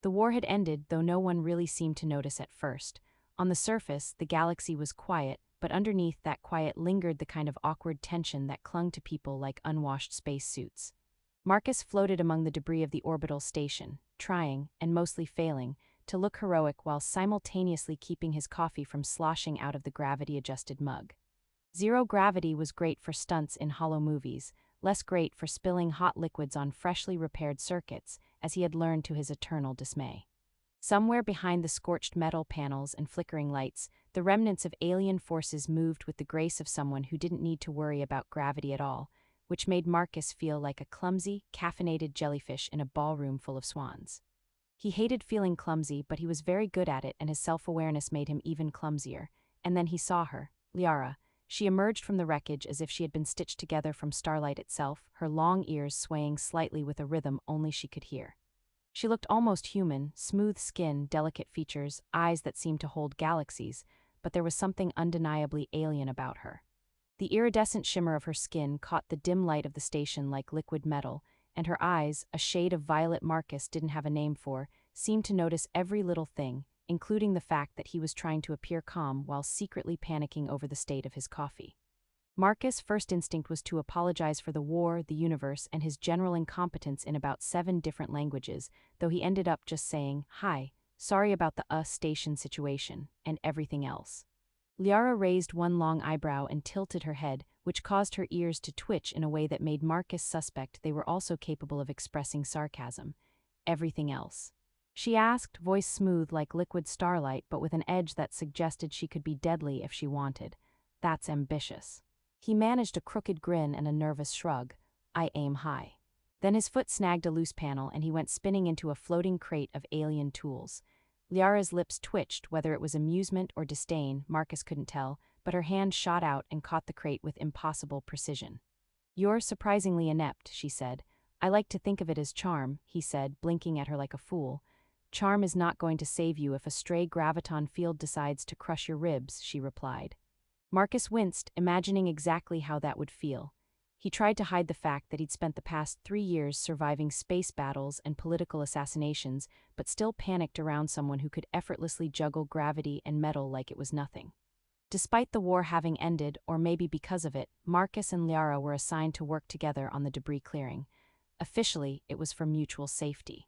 The war had ended, though no one really seemed to notice at first. On the surface, the galaxy was quiet, but underneath that quiet lingered the kind of awkward tension that clung to people like unwashed spacesuits. Marcus floated among the debris of the orbital station, trying, and mostly failing, to look heroic while simultaneously keeping his coffee from sloshing out of the gravity-adjusted mug. Zero gravity was great for stunts in hollow movies, less great for spilling hot liquids on freshly repaired circuits, as he had learned to his eternal dismay. Somewhere behind the scorched metal panels and flickering lights, the remnants of alien forces moved with the grace of someone who didn't need to worry about gravity at all, which made Marcus feel like a clumsy, caffeinated jellyfish in a ballroom full of swans. He hated feeling clumsy, but he was very good at it, and his self-awareness made him even clumsier. And then he saw her, Liara. She emerged from the wreckage as if she had been stitched together from starlight itself, her long ears swaying slightly with a rhythm only she could hear. She looked almost human, smooth skin, delicate features, eyes that seemed to hold galaxies, but there was something undeniably alien about her. The iridescent shimmer of her skin caught the dim light of the station like liquid metal, and her eyes, a shade of violet Marcus didn't have a name for, seemed to notice every little thing, including the fact that he was trying to appear calm while secretly panicking over the state of his coffee. Marcus' first instinct was to apologize for the war, the universe, and his general incompetence in about 7 different languages, though he ended up just saying, "Hi, sorry about the station situation," and everything else. Liara raised one long eyebrow and tilted her head, which caused her ears to twitch in a way that made Marcus suspect they were also capable of expressing sarcasm. Everything else. She asked, voice smooth like liquid starlight but with an edge that suggested she could be deadly if she wanted. That's ambitious. He managed a crooked grin and a nervous shrug. I aim high. Then his foot snagged a loose panel and he went spinning into a floating crate of alien tools. Liara's lips twitched, whether it was amusement or disdain, Marcus couldn't tell, but her hand shot out and caught the crate with impossible precision. You're surprisingly inept, she said. I like to think of it as charm, he said, blinking at her like a fool. Charm is not going to save you if a stray graviton field decides to crush your ribs, she replied. Marcus winced, imagining exactly how that would feel. He tried to hide the fact that he'd spent the past 3 years surviving space battles and political assassinations, but still panicked around someone who could effortlessly juggle gravity and metal like it was nothing. Despite the war having ended, or maybe because of it, Marcus and Liara were assigned to work together on the debris clearing. Officially, it was for mutual safety.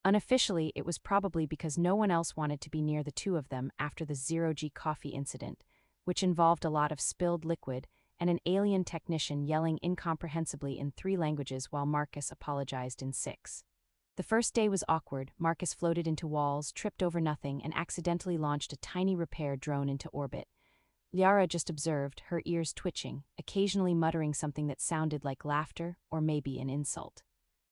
Unofficially, it was probably because no one else wanted to be near the two of them after the zero-G coffee incident, which involved a lot of spilled liquid and an alien technician yelling incomprehensibly in 3 languages while Marcus apologized in 6. The first day was awkward. Marcus floated into walls, tripped over nothing, and accidentally launched a tiny repair drone into orbit. Liara just observed, her ears twitching, occasionally muttering something that sounded like laughter or maybe an insult.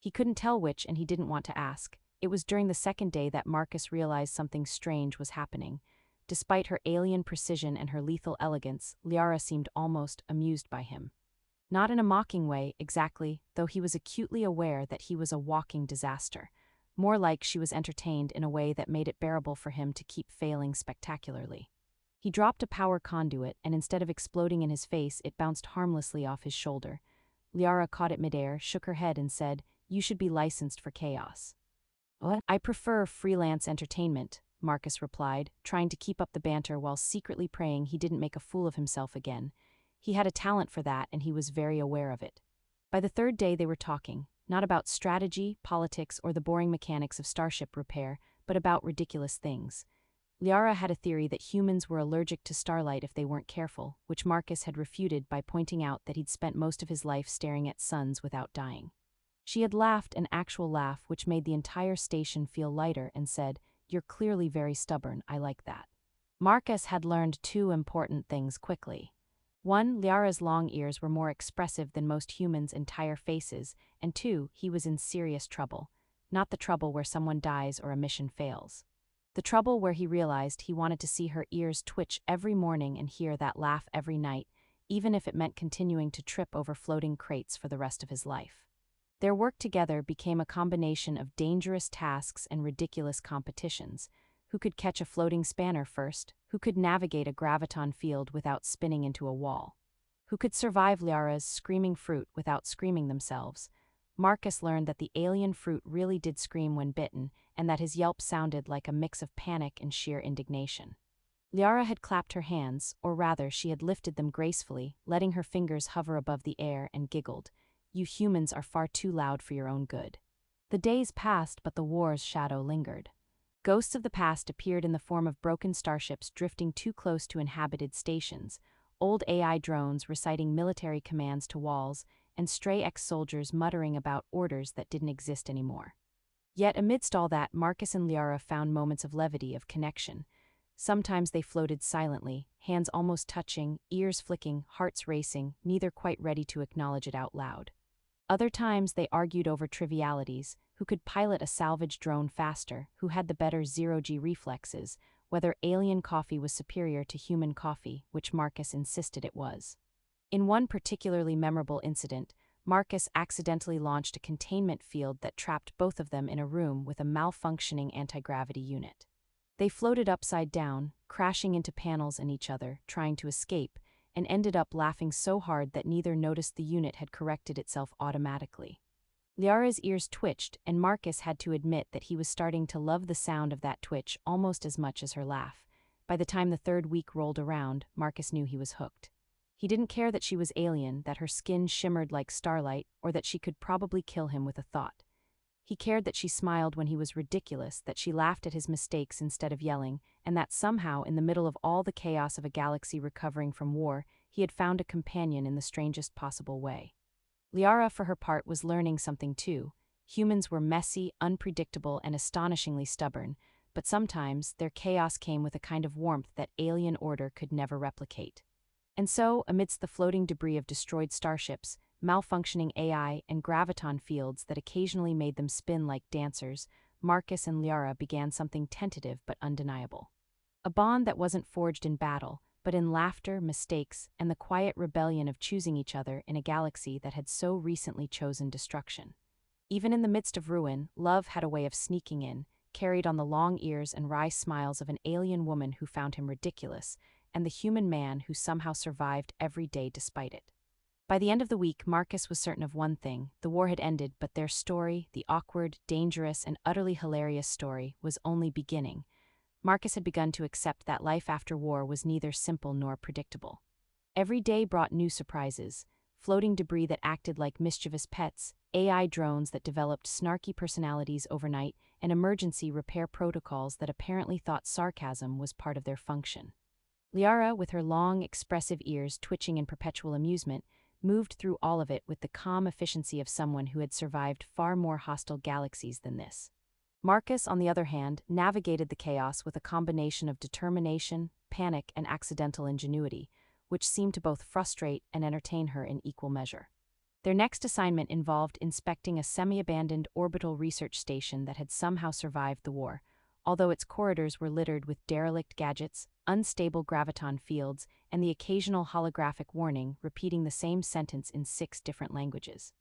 He couldn't tell which, and he didn't want to ask. It was during the second day that Marcus realized something strange was happening. Despite her alien precision and her lethal elegance, Liara seemed almost amused by him. Not in a mocking way, exactly, though he was acutely aware that he was a walking disaster. More like she was entertained in a way that made it bearable for him to keep failing spectacularly. He dropped a power conduit, and instead of exploding in his face, it bounced harmlessly off his shoulder. Liara caught it midair, shook her head, and said, "You should be licensed for chaos." "What?" "I prefer freelance entertainment," Marcus replied, trying to keep up the banter while secretly praying he didn't make a fool of himself again. He had a talent for that, and he was very aware of it. By the 3rd day they were talking, not about strategy, politics, or the boring mechanics of starship repair, but about ridiculous things. Liara had a theory that humans were allergic to starlight if they weren't careful, which Marcus had refuted by pointing out that he'd spent most of his life staring at suns without dying. She had laughed an actual laugh which made the entire station feel lighter and said, "You're clearly very stubborn, I like that." Marcus had learned 2 important things quickly. 1, Liara's long ears were more expressive than most humans' entire faces, and 2, he was in serious trouble. Not the trouble where someone dies or a mission fails. The trouble where he realized he wanted to see her ears twitch every morning and hear that laugh every night, even if it meant continuing to trip over floating crates for the rest of his life. Their work together became a combination of dangerous tasks and ridiculous competitions. Who could catch a floating spanner first? Who could navigate a graviton field without spinning into a wall? Who could survive Liara's screaming fruit without screaming themselves? Marcus learned that the alien fruit really did scream when bitten, and that his yelp sounded like a mix of panic and sheer indignation. Liara had clapped her hands, or rather, she had lifted them gracefully, letting her fingers hover above the air, and giggled. "You humans are far too loud for your own good." The days passed, but the war's shadow lingered. Ghosts of the past appeared in the form of broken starships drifting too close to inhabited stations, old AI drones reciting military commands to walls, and stray ex-soldiers muttering about orders that didn't exist anymore. Yet amidst all that, Marcus and Liara found moments of levity, of connection. Sometimes they floated silently, hands almost touching, ears flicking, hearts racing, neither quite ready to acknowledge it out loud. Other times they argued over trivialities: who could pilot a salvage drone faster, who had the better zero-G reflexes, whether alien coffee was superior to human coffee, which Marcus insisted it was. In one particularly memorable incident, Marcus accidentally launched a containment field that trapped both of them in a room with a malfunctioning anti-gravity unit. They floated upside down, crashing into panels and each other, trying to escape, and ended up laughing so hard that neither noticed the unit had corrected itself automatically. Liara's ears twitched, and Marcus had to admit that he was starting to love the sound of that twitch almost as much as her laugh. By the time the third week rolled around, Marcus knew he was hooked. He didn't care that she was alien, that her skin shimmered like starlight, or that she could probably kill him with a thought. He cared that she smiled when he was ridiculous, that she laughed at his mistakes instead of yelling, and that somehow, in the middle of all the chaos of a galaxy recovering from war, he had found a companion in the strangest possible way. Liara, for her part, was learning something too. Humans were messy, unpredictable, and astonishingly stubborn, but sometimes their chaos came with a kind of warmth that alien order could never replicate. And so, amidst the floating debris of destroyed starships, malfunctioning AI, and graviton fields that occasionally made them spin like dancers, Marcus and Liara began something tentative but undeniable. A bond that wasn't forged in battle, but in laughter, mistakes, and the quiet rebellion of choosing each other in a galaxy that had so recently chosen destruction. Even in the midst of ruin, love had a way of sneaking in, carried on the long ears and wry smiles of an alien woman who found him ridiculous, and the human man who somehow survived every day despite it. By the end of the week, Marcus was certain of one thing: the war had ended, but their story, the awkward, dangerous, and utterly hilarious story, was only beginning. Marcus had begun to accept that life after war was neither simple nor predictable. Every day brought new surprises: floating debris that acted like mischievous pets, AI drones that developed snarky personalities overnight, and emergency repair protocols that apparently thought sarcasm was part of their function. Liara, with her long, expressive ears twitching in perpetual amusement, moved through all of it with the calm efficiency of someone who had survived far more hostile galaxies than this. Marcus, on the other hand, navigated the chaos with a combination of determination, panic, and accidental ingenuity, which seemed to both frustrate and entertain her in equal measure. Their next assignment involved inspecting a semi-abandoned orbital research station that had somehow survived the war, although its corridors were littered with derelict gadgets, unstable graviton fields, and the occasional holographic warning repeating the same sentence in 6 different languages.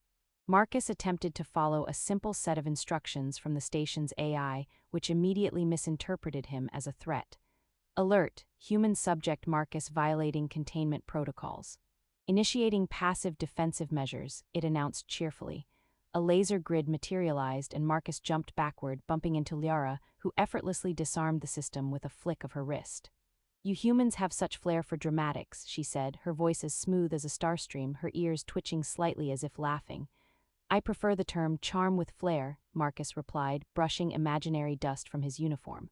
Marcus attempted to follow a simple set of instructions from the station's AI, which immediately misinterpreted him as a threat. Alert: human subject Marcus violating containment protocols. Initiating passive defensive measures, it announced cheerfully. A laser grid materialized and Marcus jumped backward, bumping into Liara, who effortlessly disarmed the system with a flick of her wrist. "You humans have such flair for dramatics," she said, her voice as smooth as a starstream, her ears twitching slightly as if laughing. "I prefer the term charm with flair," Marcus replied, brushing imaginary dust from his uniform.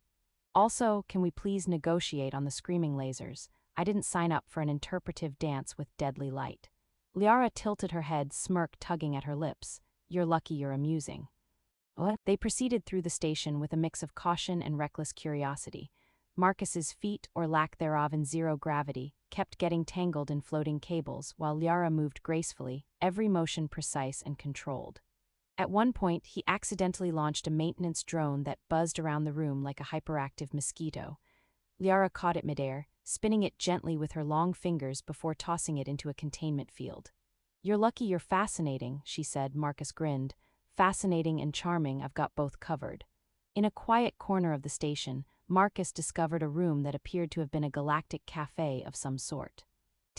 "Also, can we please negotiate on the screaming lasers? I didn't sign up for an interpretive dance with deadly light." Liara tilted her head, smirk tugging at her lips. "You're lucky you're amusing." What? They proceeded through the station with a mix of caution and reckless curiosity. Marcus's feet, or lack thereof in zero gravity, kept getting tangled in floating cables, while Liara moved gracefully, every motion precise and controlled. At one point, he accidentally launched a maintenance drone that buzzed around the room like a hyperactive mosquito. Liara caught it midair, spinning it gently with her long fingers before tossing it into a containment field. "You're lucky you're fascinating," she said. Marcus grinned. "Fascinating and charming, I've got both covered." In a quiet corner of the station, Marcus discovered a room that appeared to have been a galactic cafe of some sort.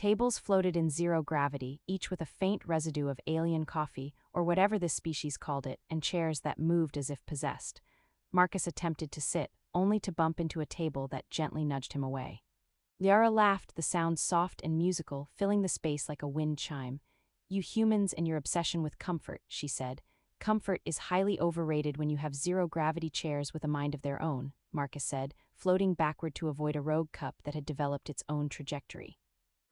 Tables floated in zero gravity, each with a faint residue of alien coffee, or whatever this species called it, and chairs that moved as if possessed. Marcus attempted to sit, only to bump into a table that gently nudged him away. Liara laughed, the sound soft and musical, filling the space like a wind chime. "You humans and your obsession with comfort," she said. "Comfort is highly overrated when you have zero-gravity chairs with a mind of their own," Marcus said, floating backward to avoid a rogue cup that had developed its own trajectory.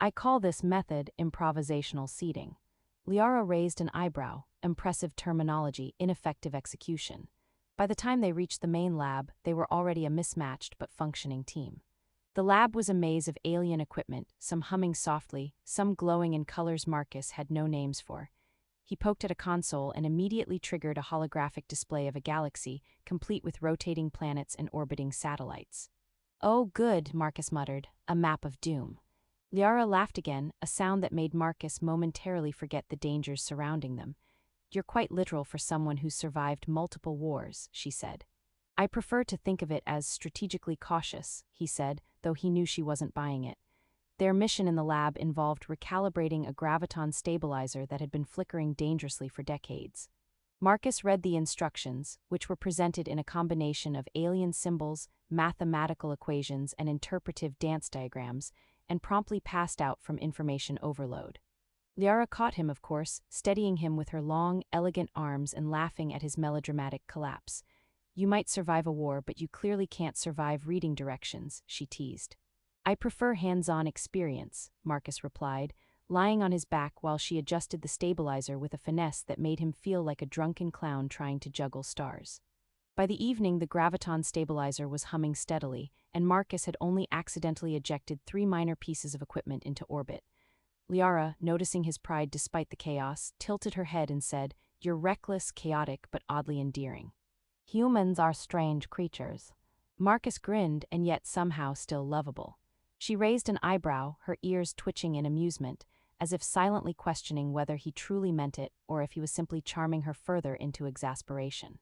"I call this method improvisational seating." Liara raised an eyebrow, impressive terminology, ineffective execution. By the time they reached the main lab, they were already a mismatched but functioning team. The lab was a maze of alien equipment, some humming softly, some glowing in colors Marcus had no names for. He poked at a console and immediately triggered a holographic display of a galaxy, complete with rotating planets and orbiting satellites. "Oh, good," Marcus muttered, "a map of doom." Liara laughed again, a sound that made Marcus momentarily forget the dangers surrounding them. "You're quite literal for someone who's survived multiple wars," she said. "I prefer to think of it as strategically cautious," he said, though he knew she wasn't buying it. Their mission in the lab involved recalibrating a graviton stabilizer that had been flickering dangerously for decades. Marcus read the instructions, which were presented in a combination of alien symbols, mathematical equations, and interpretive dance diagrams, and promptly passed out from information overload. Liara caught him, of course, steadying him with her long, elegant arms and laughing at his melodramatic collapse. "You might survive a war, but you clearly can't survive reading directions," she teased. "I prefer hands-on experience," Marcus replied, lying on his back while she adjusted the stabilizer with a finesse that made him feel like a drunken clown trying to juggle stars. By the evening, the graviton stabilizer was humming steadily, and Marcus had only accidentally ejected 3 minor pieces of equipment into orbit. Liara, noticing his pride despite the chaos, tilted her head and said, "You're reckless, chaotic, but oddly endearing." "Humans are strange creatures." Marcus grinned, and yet somehow still lovable. She raised an eyebrow, her ears twitching in amusement, as if silently questioning whether he truly meant it or if he was simply charming her further into exasperation.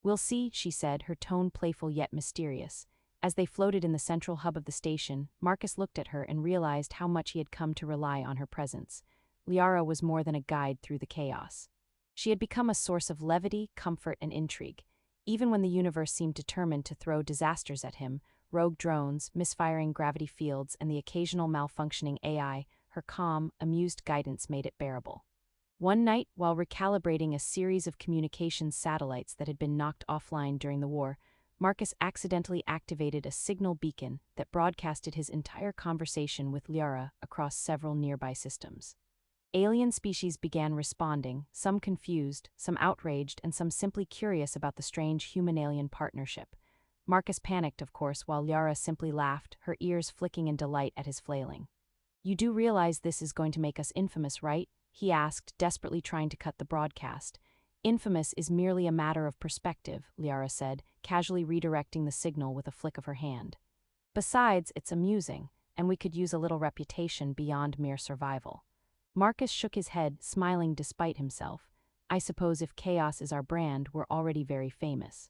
"We'll see," she said, her tone playful yet mysterious. As they floated in the central hub of the station, Marcus looked at her and realized how much he had come to rely on her presence. Liara was more than a guide through the chaos. She had become a source of levity, comfort, and intrigue. Even when the universe seemed determined to throw disasters at him, rogue drones, misfiring gravity fields, and the occasional malfunctioning AI, her calm, amused guidance made it bearable. One night, while recalibrating a series of communications satellites that had been knocked offline during the war, Marcus accidentally activated a signal beacon that broadcasted his entire conversation with Liara across several nearby systems. Alien species began responding, some confused, some outraged, and some simply curious about the strange human-alien partnership. Marcus panicked, of course, while Liara simply laughed, her ears flicking in delight at his flailing. "You do realize this is going to make us infamous, right?" he asked, desperately trying to cut the broadcast. "Infamous is merely a matter of perspective," Liara said, casually redirecting the signal with a flick of her hand. "Besides, it's amusing, and we could use a little reputation beyond mere survival." Marcus shook his head, smiling despite himself. "I suppose if chaos is our brand, we're already very famous."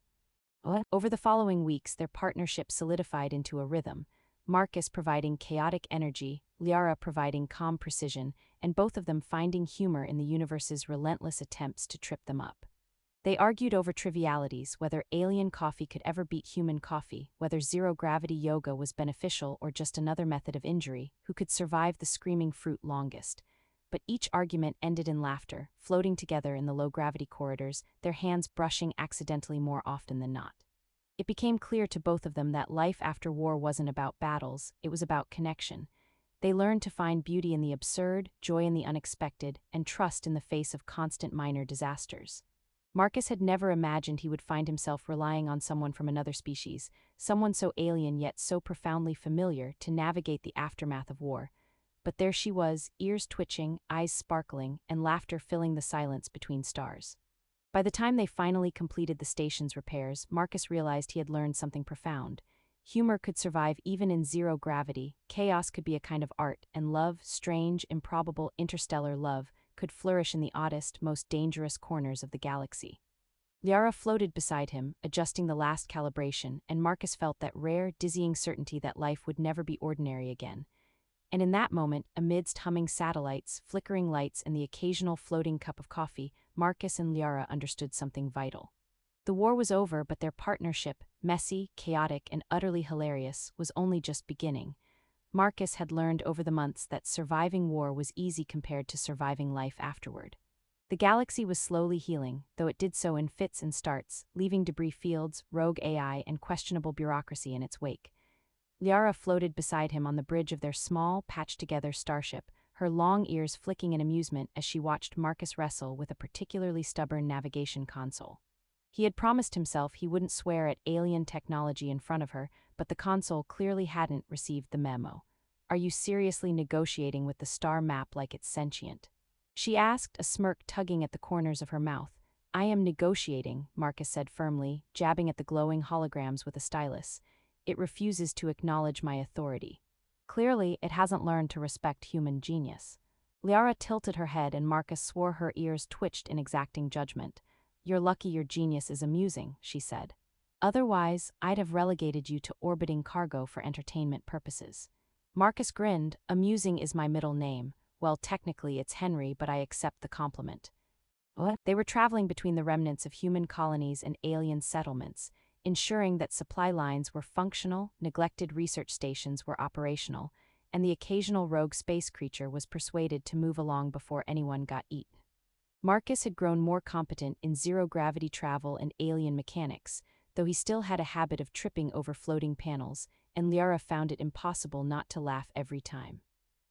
Over the following weeks, their partnership solidified into a rhythm, Marcus providing chaotic energy, Liara providing calm precision, and both of them finding humor in the universe's relentless attempts to trip them up. They argued over trivialities, whether alien coffee could ever beat human coffee, whether zero-gravity yoga was beneficial or just another method of injury, who could survive the screaming fruit longest. But each argument ended in laughter, floating together in the low-gravity corridors, their hands brushing accidentally more often than not. It became clear to both of them that life after war wasn't about battles, it was about connection. They learned to find beauty in the absurd, joy in the unexpected, and trust in the face of constant minor disasters. Marcus had never imagined he would find himself relying on someone from another species, someone so alien yet so profoundly familiar, to navigate the aftermath of war. But there she was, ears twitching, eyes sparkling, and laughter filling the silence between stars. By the time they finally completed the station's repairs, Marcus realized he had learned something profound. Humor could survive even in zero gravity, chaos could be a kind of art, and love, strange, improbable, interstellar love, could flourish in the oddest, most dangerous corners of the galaxy. Liara floated beside him, adjusting the last calibration, and Marcus felt that rare, dizzying certainty that life would never be ordinary again. And in that moment, amidst humming satellites, flickering lights, and the occasional floating cup of coffee, Marcus and Liara understood something vital. The war was over, but their partnership, messy, chaotic, and utterly hilarious, was only just beginning. Marcus had learned over the months that surviving war was easy compared to surviving life afterward. The galaxy was slowly healing, though it did so in fits and starts, leaving debris fields, rogue AI, and questionable bureaucracy in its wake. Liara floated beside him on the bridge of their small, patched-together starship, her long ears flicking in amusement as she watched Marcus wrestle with a particularly stubborn navigation console. He had promised himself he wouldn't swear at alien technology in front of her, but the console clearly hadn't received the memo. "Are you seriously negotiating with the star map like it's sentient?" she asked, a smirk tugging at the corners of her mouth. "I am negotiating," Marcus said firmly, jabbing at the glowing holograms with a stylus. "It refuses to acknowledge my authority. Clearly, it hasn't learned to respect human genius." Liara tilted her head and Marcus swore her ears twitched in exacting judgment. "You're lucky your genius is amusing," she said. "Otherwise, I'd have relegated you to orbiting cargo for entertainment purposes." Marcus grinned. "Amusing is my middle name. Well, technically it's Henry, but I accept the compliment." What? They were traveling between the remnants of human colonies and alien settlements, ensuring that supply lines were functional, neglected research stations were operational, and the occasional rogue space creature was persuaded to move along before anyone got eaten. Marcus had grown more competent in zero-gravity travel and alien mechanics, though he still had a habit of tripping over floating panels, and Liara found it impossible not to laugh every time.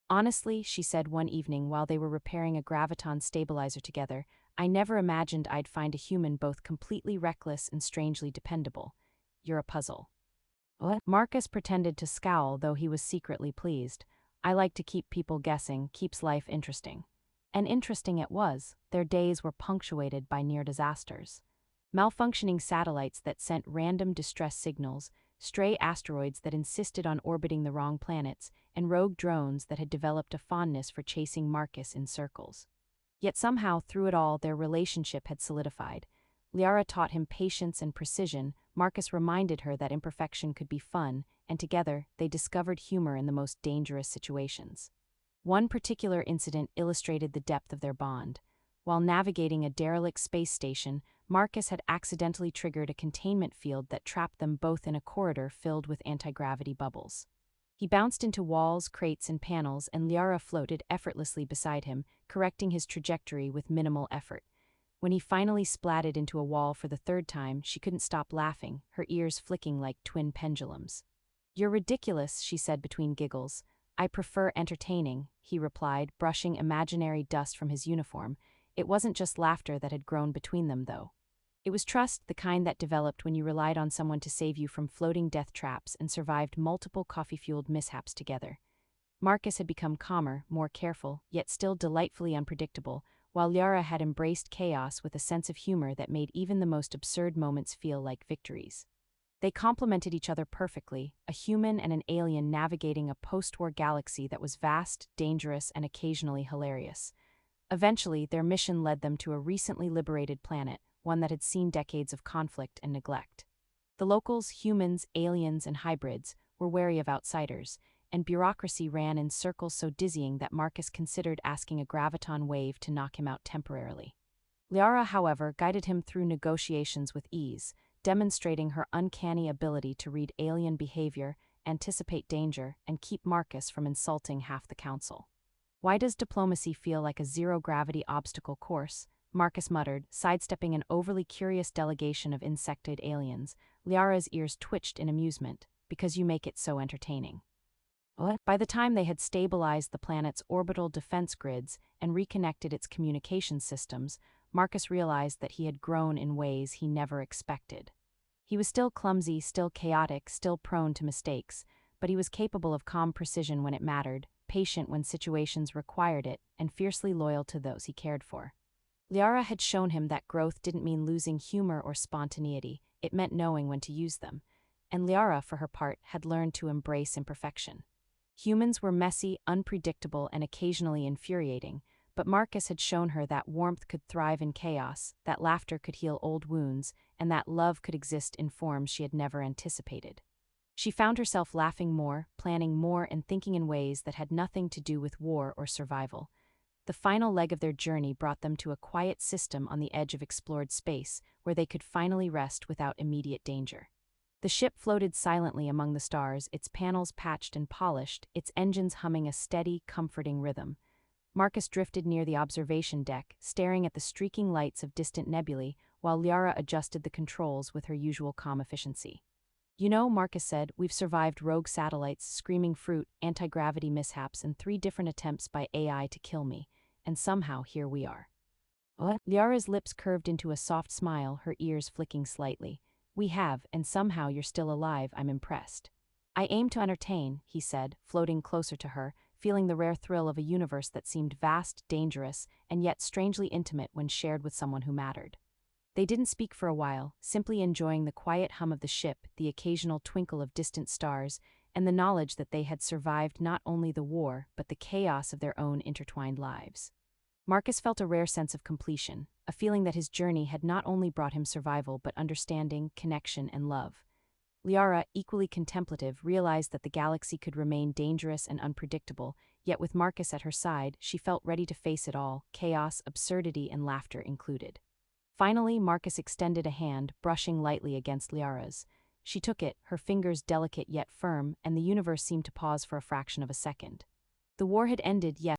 "Honestly," she said one evening while they were repairing a graviton stabilizer together, "I never imagined I'd find a human both completely reckless and strangely dependable. You're a puzzle." What? Marcus pretended to scowl, though he was secretly pleased. "I like to keep people guessing, keeps life interesting." And interesting it was. Their days were punctuated by near disasters. Malfunctioning satellites that sent random distress signals, stray asteroids that insisted on orbiting the wrong planets, and rogue drones that had developed a fondness for chasing Marcus in circles. Yet somehow, through it all, their relationship had solidified. Liara taught him patience and precision, Marcus reminded her that imperfection could be fun, and together, they discovered humor in the most dangerous situations. One particular incident illustrated the depth of their bond. While navigating a derelict space station, Marcus had accidentally triggered a containment field that trapped them both in a corridor filled with anti-gravity bubbles. He bounced into walls, crates, and panels, and Liara floated effortlessly beside him, correcting his trajectory with minimal effort. When he finally splatted into a wall for the third time, she couldn't stop laughing, her ears flicking like twin pendulums. "You're ridiculous," she said between giggles. "I prefer entertaining," he replied, brushing imaginary dust from his uniform. It wasn't just laughter that had grown between them, though. It was trust, the kind that developed when you relied on someone to save you from floating death traps and survived multiple coffee-fueled mishaps together. Marcus had become calmer, more careful, yet still delightfully unpredictable, while Liara had embraced chaos with a sense of humor that made even the most absurd moments feel like victories. They complemented each other perfectly, a human and an alien navigating a post-war galaxy that was vast, dangerous, and occasionally hilarious. Eventually, their mission led them to a recently liberated planet, one that had seen decades of conflict and neglect. The locals, humans, aliens, and hybrids, were wary of outsiders, and bureaucracy ran in circles so dizzying that Marcus considered asking a graviton wave to knock him out temporarily. Liara, however, guided him through negotiations with ease, demonstrating her uncanny ability to read alien behavior, anticipate danger, and keep Marcus from insulting half the council. "Why does diplomacy feel like a zero-gravity obstacle course?" Marcus muttered, sidestepping an overly curious delegation of insectoid aliens. Liara's ears twitched in amusement. "Because you make it so entertaining." What? By the time they had stabilized the planet's orbital defense grids and reconnected its communication systems, Marcus realized that he had grown in ways he never expected. He was still clumsy, still chaotic, still prone to mistakes, but he was capable of calm precision when it mattered, patient when situations required it, and fiercely loyal to those he cared for. Liara had shown him that growth didn't mean losing humor or spontaneity, it meant knowing when to use them. And Liara, for her part, had learned to embrace imperfection. Humans were messy, unpredictable, and occasionally infuriating, but Marcus had shown her that warmth could thrive in chaos, that laughter could heal old wounds, and that love could exist in forms she had never anticipated. She found herself laughing more, planning more, and thinking in ways that had nothing to do with war or survival. The final leg of their journey brought them to a quiet system on the edge of explored space, where they could finally rest without immediate danger. The ship floated silently among the stars, its panels patched and polished, its engines humming a steady, comforting rhythm. Marcus drifted near the observation deck, staring at the streaking lights of distant nebulae, while Liara adjusted the controls with her usual calm efficiency. "You know," Marcus said, "we've survived rogue satellites, screaming fruit, anti-gravity mishaps, and 3 different attempts by AI to kill me. And somehow here we are." What? Liara's lips curved into a soft smile, her ears flicking slightly. "We have, and somehow you're still alive. I'm impressed." "I aim to entertain," he said, floating closer to her, feeling the rare thrill of a universe that seemed vast, dangerous, and yet strangely intimate when shared with someone who mattered. They didn't speak for a while, simply enjoying the quiet hum of the ship, the occasional twinkle of distant stars, and the knowledge that they had survived not only the war but the chaos of their own intertwined lives. Marcus felt a rare sense of completion, a feeling that his journey had not only brought him survival but understanding, connection, and love. Liara, equally contemplative, realized that the galaxy could remain dangerous and unpredictable, yet with Marcus at her side, she felt ready to face it all, chaos, absurdity, and laughter included. Finally, Marcus extended a hand, brushing lightly against Liara's. She took it, her fingers delicate yet firm, and the universe seemed to pause for a fraction of a second. The war had ended, yes,